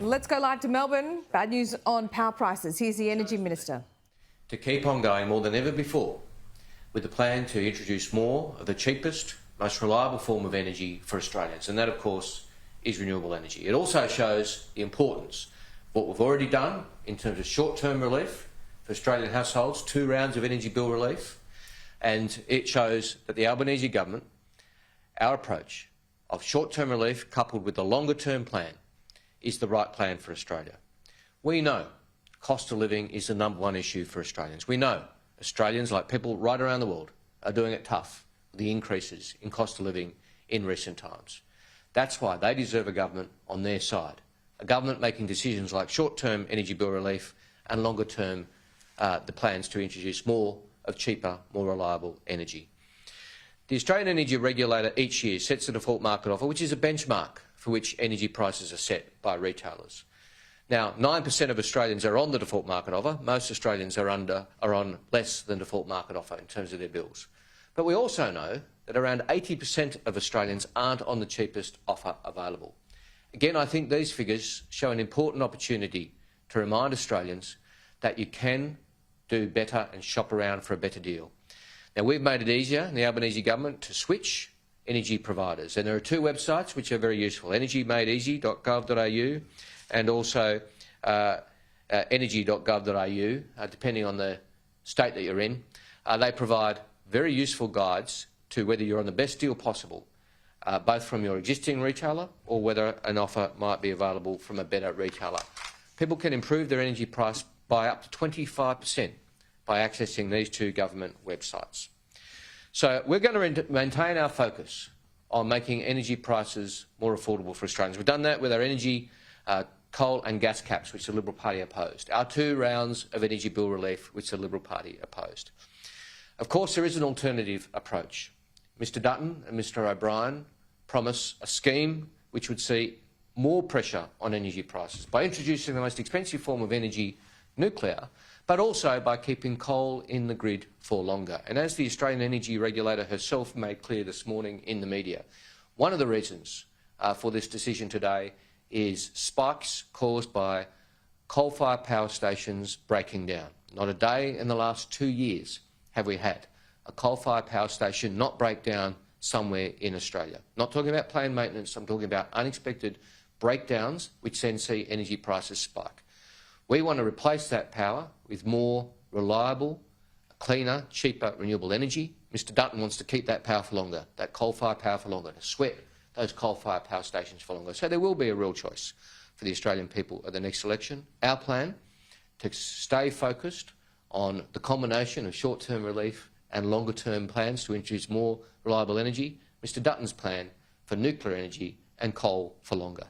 Let's go live to Melbourne. Bad news on power prices. Here's the Energy Minister. To keep on going more than ever before with the plan to introduce more of the cheapest, most reliable form of energy for Australians, and that, of course, is renewable energy. It also shows the importance of what we've already done in terms of short-term relief for Australian households, 2 rounds of energy bill relief, and it shows that the Albanese government, our approach of short-term relief coupled with the longer-term plan is the right plan for Australia. We know cost of living is the #1 issue for Australians. We know Australians, like people right around the world, are doing it tough with the increases in cost of living in recent times. That's why they deserve a government on their side, a government making decisions like short-term energy bill relief and longer-term the plans to introduce more of cheaper, more reliable energy. The Australian Energy Regulator each year sets the default market offer, which is a benchmark for which energy prices are set by retailers. Now, 9% of Australians are on the default market offer. Most Australians are on less than default market offer in terms of their bills. But we also know that around 80% of Australians aren't on the cheapest offer available. Again, I think these figures show an important opportunity to remind Australians that you can do better and shop around for a better deal. Now, we've made it easier in the Albanese government to switch energy providers, and there are 2 websites which are very useful, energymadeeasy.gov.au and also energy.gov.au, depending on the state that you're in. They provide very useful guides to whether you're on the best deal possible, both from your existing retailer or whether an offer might be available from a better retailer. People can improve their energy price by up to 25% by accessing these 2 government websites. So we're going to maintain our focus on making energy prices more affordable for Australians. We've done that with our energy, coal and gas caps, which the Liberal Party opposed, our 2 rounds of energy bill relief, which the Liberal Party opposed. Of course, there is an alternative approach. Mr Dutton and Mr O'Brien promise a scheme which would see more pressure on energy prices by introducing the most expensive form of energy, nuclear, but also by keeping coal in the grid for longer. And as the Australian Energy Regulator herself made clear this morning in the media, one of the reasons for this decision today is spikes caused by coal-fired power stations breaking down. Not a day in the last 2 years have we had a coal-fired power station not break down somewhere in Australia. Not talking about planned maintenance, I'm talking about unexpected breakdowns which then see energy prices spike. We want to replace that power with more reliable, cleaner, cheaper renewable energy. Mr Dutton wants to keep that power for longer, that coal-fired power for longer, to sweat those coal-fired power stations for longer. So there will be a real choice for the Australian people at the next election. Our plan to stay focused on the combination of short-term relief and longer-term plans to introduce more reliable energy. Mr Dutton's plan for nuclear energy and coal for longer.